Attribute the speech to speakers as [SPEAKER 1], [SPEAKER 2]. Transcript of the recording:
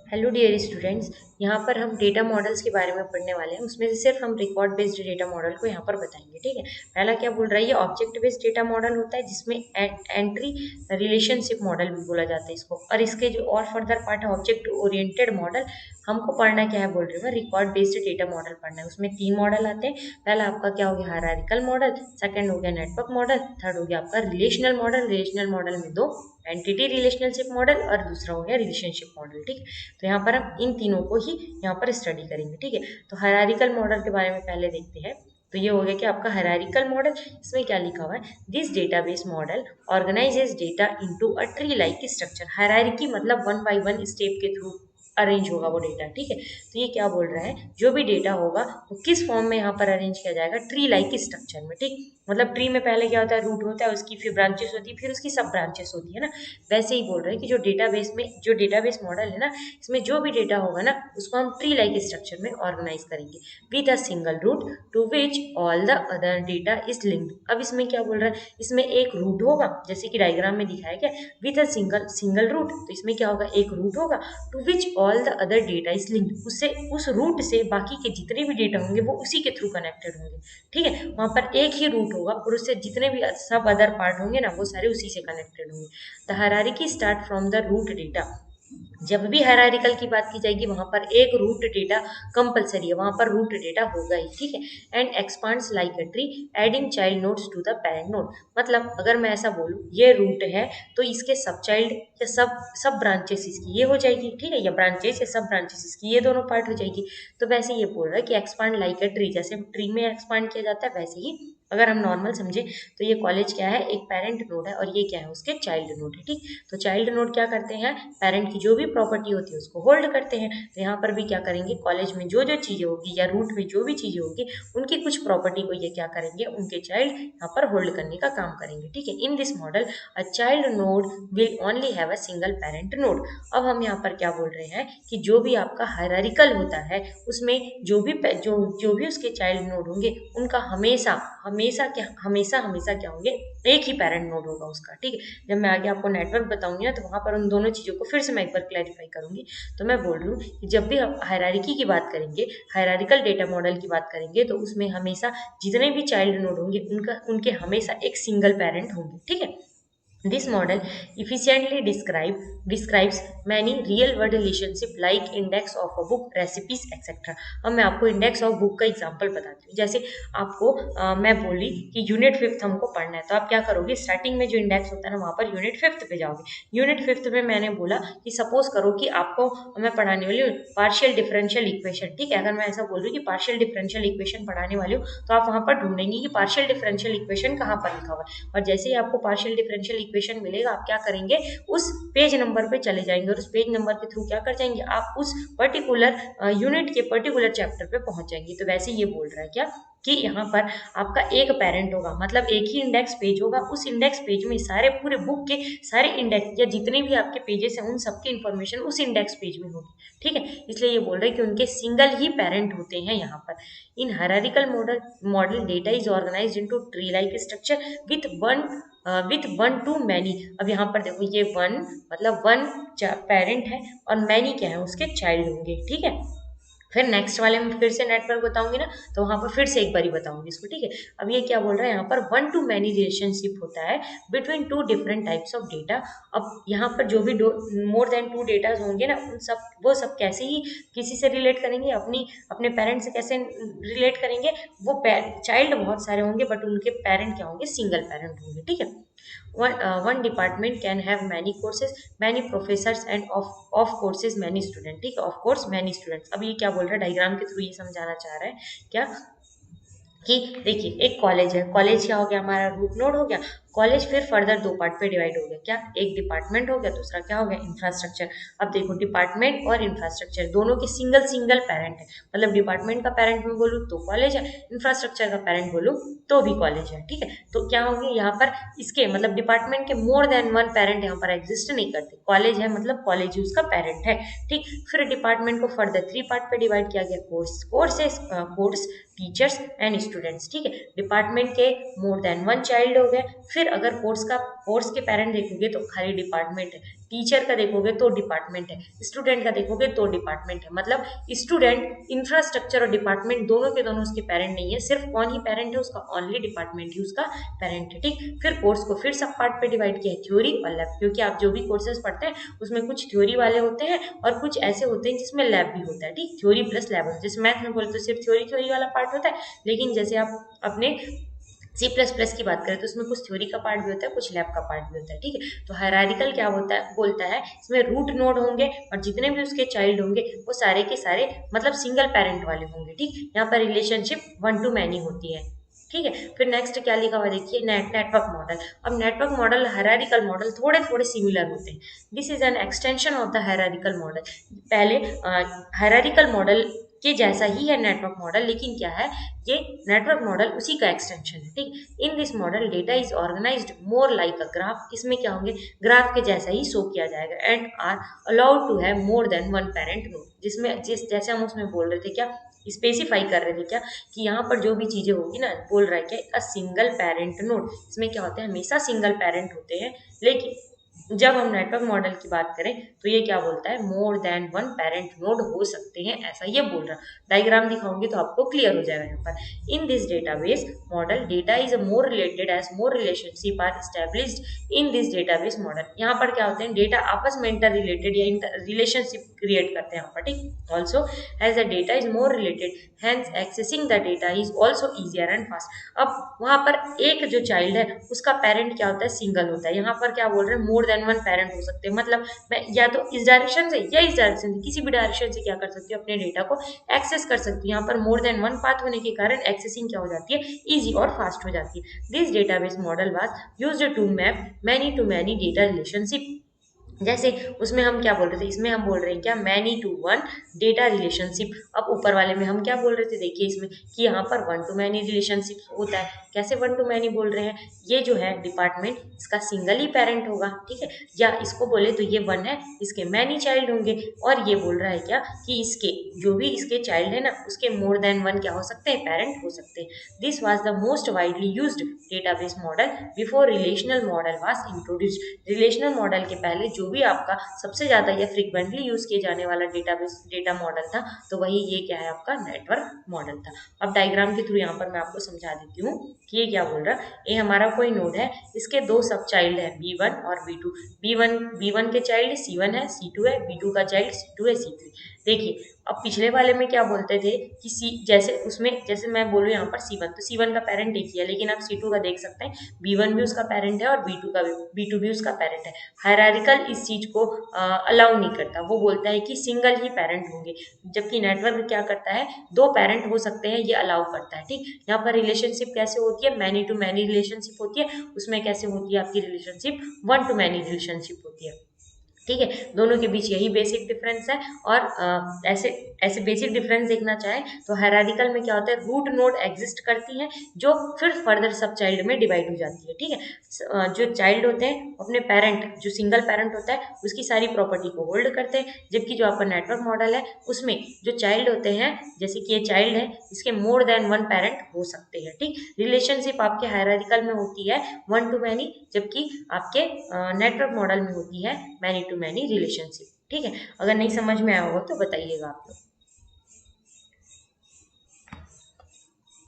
[SPEAKER 1] Hello dear students. यहाँ पर हम डेटा मॉडल्स के बारे में पढ़ने वाले हैं। उसमें से सिर्फ हम रिकॉर्ड बेस्ड डेटा मॉडल को यहाँ पर बताएंगे। ठीक है, पहला क्या बोल रहा है, ये ऑब्जेक्ट बेस्ड डेटा मॉडल होता है जिसमें एंट्री रिलेशनशिप मॉडल भी बोला जाता है इसको। और इसके जो और फर्दर पार्ट है ऑब्जेक्ट ओरिएंटेड मॉडल। हमको पढ़ना क्या है बोल रहे हैं, रिकॉर्ड बेस्ड डेटा मॉडल पढ़ना है। उसमें 3 मॉडल आते हैं। पहला आपका क्या हो गया, हायरार्किकल मॉडल। सेकंड हो गया नेटवर्क मॉडल। थर्ड हो गया आपका रिलेशनल मॉडल। रिलेशनल मॉडल में दो, एंटिटी रिलेशनशिप मॉडल और दूसरा हो गया रिलेशनशिप मॉडल। ठीक है, तो यहाँ पर हम इन तीनों को ही यहाँ पर स्टडी करेंगे। ठीक है, तो हायरार्किकल मॉडल के बारे में पहले देखते हैं। तो ये हो गया कि आपका हायरार्किकल मॉडल। इसमें क्या लिखा हुआ है, this database model organises data into a tree like structure. Hierarchy मतलब 1 by 1 स्टेप के थ्रू अरेंज होगा वो डेटा। ठीक है, तो ये क्या बोल रहा है, जो भी डेटा होगा वो किस फॉर्म में यहाँ पर अरेंज किया जाएगा, ट्री लाइक स्ट्रक्चर में। ठीक, मतलब ट्री में पहले क्या होता है, रूट होता है, उसकी फिर ब्रांचेस होती है, फिर उसकी सब ब्रांचेस होती है ना। वैसे ही बोल रहे हैं कि जो डेटाबेस में जो डेटाबेस मॉडल है ना, इसमें जो भी डेटा होगा ना उसको हम ट्री लाइक स्ट्रक्चर में ऑर्गेनाइज करेंगे with a single root to which all the other data is linked. अब इसमें क्या बोल रहा है, इसमें एक रूट होगा जैसे कि डायग्राम में दिखाया गया, विद अ सिंगल रूट। तो इसमें क्या होगा, एक रूट होगा, to which all the other data is linked. उससे उस रूट से बाकी के जितने भी डेटा होंगे वो उसी के थ्रू कनेक्टेड होंगे। ठीक है, वहां पर एक ही रूट होगा और उससे जितने भी सब अदर पार्ट होंगे ना वो सारे उसी से कनेक्टेड होंगे। The hierarchy start from the root data. जब भी हायरार्किकल की बात की जाएगी वहां पर एक रूट डेटा कंपलसरी है, वहां पर रूट डेटा होगा ही। ठीक है, and expands like a tree adding child nodes to the parent node. मतलब अगर मैं ऐसा बोलूं, ये रूट है तो इसके सब चाइल्ड या सब सब ब्रांचेस इसकी ये हो जाएगी। ठीक है, या ब्रांचेस या सब ब्रांचेस इसकी ये दोनों पार्ट हो जाएगी। तो वैसे ये बोल रहा है कि एक्सपांड लाइक अ ट्री, जैसे ट्री में एक्सपांड किया जाता है वैसे ही अगर हम नॉर्मल समझे तो ये कॉलेज क्या है, एक पेरेंट नोड है और ये क्या है, उसके चाइल्ड नोड है। ठीक, तो चाइल्ड नोड क्या करते हैं, पेरेंट की जो भी प्रॉपर्टी होती है उसको होल्ड करते हैं। तो यहाँ पर भी क्या करेंगे, कॉलेज में जो जो चीजें होगी या रूट में जो भी चीजें होगी उनकी कुछ प्रॉपर्टी को ये क्या करेंगे, उनके चाइल्ड यहाँ पर होल्ड करने का काम करेंगे। ठीक है, इन this model a child node will only have a single parent node. अब हम यहाँ पर क्या बोल रहे हैं कि जो भी आपका हायरार्किकल होता है उसमें जो भी उसके चाइल्ड नोड होंगे उनका हमेशा हमेशा क्या हमेशा हमेशा क्या होंगे, एक ही पेरेंट नोड होगा उसका। ठीक है, जब मैं आगे आपको नेटवर्क बताऊंगी ना तो वहां पर उन दोनों चीजों को फिर से मैं एक बार क्लैरिफाई करूंगी। तो मैं बोल रही हूँ कि जब भी आप हायरार्की की बात करेंगे, हायरार्किकल डेटा मॉडल की बात करेंगे, तो उसमें हमेशा जितने भी चाइल्ड नोड होंगे उनके हमेशा एक सिंगल पेरेंट होंगे। ठीक है, this model efficiently describes many real world relationship like index of a book, recipes etc. अब मैं आपको इंडेक्स ऑफ बुक का एग्जांपल बताती हूँ। जैसे आपको मैं बोली कि यूनिट 5th हमको पढ़ना है, तो आप क्या करोगे, स्टार्टिंग में जो इंडेक्स होता है ना वहाँ पर यूनिट 5th पे जाओगे। यूनिट 5th में मैंने बोला कि सपोज करो कि आपको मैं पढ़ाने वाली हूँ पार्शियल डिफरेंशियल इक्वेशन। ठीक है, अगर मैं ऐसा बोल रही हूँ कि पार्शियल डिफरेंशियल इक्वेशन पढ़ाने वाली हूँ तो आप वहाँ पर ढूंढेंगे कि पार्शियल डिफरेंशियल इक्वेशन कहाँ पर लिखा हुआ है। और जैसे ही आपको पार्शियल डिफरेंशियल इक्वेशन मिलेगा आप क्या करेंगे, उस पेज नंबर पे चले जाएंगे और उस पेज नंबर के थ्रू क्या कर जाएंगे, आप उस पर्टिकुलर यूनिट के पर्टिकुलर चैप्टर पे पहुंच जाएंगे। तो वैसे ये बोल रहा है क्या कि यहाँ पर आपका एक पेरेंट होगा, मतलब एक ही इंडेक्स पेज होगा। उस इंडेक्स पेज में सारे पूरे बुक के सारे इंडेक्स या जितने भी आपके पेजेस हैं उन सबकी इंफॉर्मेशन उस इंडेक्स पेज में होगी। ठीक है, इसलिए ये बोल रहे हैं कि उनके सिंगल ही पेरेंट होते हैं यहाँ पर। In hierarchical model data is organised into tree like structure with one to many. अब यहाँ पर देखो ये वन मतलब वन पेरेंट है और मैनी क्या है, उसके चाइल्ड होंगे। ठीक है, फिर नेक्स्ट वाले में फिर से नेटवर्क बताऊंगी ना तो वहां पर फिर से एक बारी बताऊंगी इसको। ठीक है, अब ये क्या बोल रहा है, यहाँ पर 1 to many रिलेशनशिप होता है between two different types of data. अब यहाँ पर जो भी मोर देन 2 डेटा होंगे ना उन सब वो सब कैसे ही किसी से रिलेट करेंगे, अपने पेरेंट से कैसे रिलेट करेंगे, वो चाइल्ड बहुत सारे होंगे बट उनके पेरेंट क्या होंगे, सिंगल पेरेंट होंगे। ठीक है, one department can have many courses, many professors and of courses many students। ठीक है, of course many students। अब ये क्या बोल रहा है, डायग्राम के थ्रू ये समझाना चाह रहा है क्या कि देखिए एक कॉलेज है, कॉलेज क्या हो गया, हमारा रूट नोड हो गया। कॉलेज फिर फर्दर 2 पार्ट पे डिवाइड हो गया, क्या एक डिपार्टमेंट हो गया, दूसरा क्या हो गया, इंफ्रास्ट्रक्चर। अब देखो डिपार्टमेंट और इंफ्रास्ट्रक्चर दोनों के सिंगल सिंगल पेरेंट है, मतलब डिपार्टमेंट का पेरेंट में बोलूँ तो कॉलेज है, इंफ्रास्ट्रक्चर का पेरेंट बोलूँ तो भी कॉलेज है। ठीक है, तो क्या होंगे यहाँ पर इसके मतलब डिपार्टमेंट के मोर देन 1 पेरेंट यहाँ पर एग्जिस्ट नहीं करते। कॉलेज है मतलब कॉलेज ही उसका पेरेंट है। ठीक, फिर डिपार्टमेंट को फर्दर 3 पार्ट पे डिवाइड किया गया, कोर्स टीचर्स एंड स्टूडेंट्स। ठीक है, डिपार्टमेंट के मोर देन 1 चाइल्ड हो गए, फिर अगर कोर्स के पेरेंट देखोगे तो खाली डिपार्टमेंट है, टीचर का देखोगे तो डिपार्टमेंट है, स्टूडेंट का देखोगे तो डिपार्टमेंट है। मतलब स्टूडेंट, इंफ्रास्ट्रक्चर और डिपार्टमेंट दोनों के दोनों उसके पेरेंट नहीं है, सिर्फ कौन ही पेरेंट है उसका, ओनली डिपार्टमेंट ही उसका पेरेंट है। ठीक, फिर कोर्स को फिर सब पार्ट पे डिवाइड किया है, थ्योरी और लैब, क्योंकि आप जो भी कोर्सेज पढ़ते हैं उसमें कुछ थ्योरी वाले होते हैं और कुछ ऐसे होते हैं जिसमें लैब भी होता है। ठीक, थ्योरी प्लस लैब होता है। जैसे मैथ में बोले तो सिर्फ थ्योरी वाला पार्ट होता है, लेकिन जैसे आप अपने C++ की बात करें तो उसमें कुछ थ्योरी का पार्ट भी होता है, कुछ लैब का पार्ट भी होता है। ठीक है, तो हायरार्किकल क्या होता है, बोलता है इसमें रूट नोड होंगे और जितने भी उसके चाइल्ड होंगे वो सारे के सारे मतलब सिंगल पेरेंट वाले होंगे। ठीक, यहाँ पर रिलेशनशिप 1 to many होती है। ठीक है, फिर नेक्स्ट क्या लिखा हुआ देखिए, नेटवर्क मॉडल। अब नेटवर्क मॉडल हायरार्किकल मॉडल थोड़े थोड़े सिमिलर होते हैं। This is an extension of the hierarchical model. पहले हायरार्किकल मॉडल के जैसा ही है नेटवर्क मॉडल, लेकिन क्या है, ये नेटवर्क मॉडल उसी का एक्सटेंशन है। ठीक, in this model data is organized more like a graph. इसमें क्या होंगे, ग्राफ के जैसा ही शो किया जाएगा। And are allowed to have more than one parent node, जिसमें जैसे हम उसमें बोल रहे थे, क्या स्पेसिफाई कर रहे थे, क्या कि यहाँ पर जो भी चीजें होगी ना, बोल रहा है क्या, अ सिंगल पेरेंट नोड। इसमें क्या होता है, हमेशा सिंगल पेरेंट होते हैं, लेकिन जब हम नेटवर्क मॉडल की बात करें तो ये क्या बोलता है, मोर देन वन पेरेंट नोड हो सकते हैं, ऐसा ये बोल रहा है। डायग्राम दिखाऊंगी तो आपको क्लियर हो जाएगा। यहाँ पर in this database model data is more related as more relationship are established in this database model. यहाँ पर क्या होते हैं, डेटा आपस में इंटर रिलेटेड या रिलेशनशिप क्रिएट करते हैं यहाँ पर। ठीक, also as the data is more related hence accessing the data is also easier and fast. अब वहाँ पर एक जो चाइल्ड है उसका पेरेंट क्या होता है, सिंगल होता है। यहाँ पर क्या बोल रहे हैं, मोर देन वन पेरेंट हो सकते हैं। मतलब मैं या तो इस डायरेक्शन से या इस डायरेक्शन से, किसी भी डायरेक्शन से क्या कर सकती हूँ, अपने डेटा को एक्सेस कर सकती हूँ। यहाँ पर मोर देन वन पाथ होने के कारण एक्सेसिंग क्या हो जाती है, इजी और फास्ट हो जाती है। This database model was used to map many to many data relationship. जैसे उसमें हम क्या बोल रहे थे, इसमें हम बोल रहे हैं क्या, many to one data relationship. अब ऊपर वाले में हम क्या बोल रहे थे, देखिए इसमें कि यहाँ पर वन टू मैनी रिलेशनशिप होता है। कैसे वन टू मैनी बोल रहे हैं, ये जो है डिपार्टमेंट इसका सिंगल ही पेरेंट होगा। ठीक है, या इसको बोले तो ये वन है, इसके मैनी चाइल्ड होंगे। और ये बोल रहा है क्या, कि इसके जो भी इसके चाइल्ड है ना, उसके मोर देन वन क्या हो सकते हैं, पेरेंट हो सकते हैं। This was the most widely used database model before relational model was introduced. Relational model के पहले जो भी आपका सबसे ज्यादा या फ्रिक्वेंटली यूज किए जाने वाला डेटा मॉडल था, तो वही ये क्या है, आपका नेटवर्क मॉडल था। अब डायग्राम के थ्रू यहाँ पर मैं आपको समझा देती हूँ कि ये क्या बोल रहा है। ये हमारा कोई नोड है, इसके दो सब चाइल्ड है B1 और B2। B1 के चाइल्ड C1 है, C2 है, B2 का चाइल्ड C2 है, C3। देखिए अब पिछले वाले में क्या बोलते थे कि जैसे उसमें, जैसे मैं बोलूँ यहाँ पर C1, तो C1 का पेरेंट एक ही है, लेकिन आप C2 का देख सकते हैं, B1 भी उसका पेरेंट है और B2 भी उसका पेरेंट है। हायरार्किकल इस चीज को अलाउ नहीं करता, वो बोलता है कि सिंगल ही पेरेंट होंगे, जबकि नेटवर्क क्या करता है, दो पेरेंट हो सकते हैं, ये अलाउ करता है। ठीक, यहाँ पर रिलेशनशिप कैसे होती है, मैनी टू मैनी रिलेशनशिप होती है। उसमें कैसे होती है आपकी relationship, one to many relationship होती है। ठीक है, दोनों के बीच यही बेसिक डिफरेंस है। और ऐसे ऐसे बेसिक डिफरेंस देखना चाहे तो हायरार्किकल में क्या होता है, रूट नोड एग्जिस्ट करती है जो फिर फर्दर सब चाइल्ड में डिवाइड हो जाती है। ठीक है, जो चाइल्ड होते हैं अपने पेरेंट, जो सिंगल पेरेंट होता है उसकी सारी प्रॉपर्टी को होल्ड करते हैं, जबकि जो आपका नेटवर्क मॉडल है उसमें जो चाइल्ड होते हैं, जैसे कि ये चाइल्ड है, इसके मोर देन वन पेरेंट हो सकते हैं। ठीक, रिलेशनशिप आपके हायरार्किकल में होती है वन टू मैनी, जबकि आपके नेटवर्क मॉडल में होती है मैनी टू मैनी रिलेशनशिप। ठीक है, अगर नहीं समझ में आया होगा तो बताइएगा आप लोग।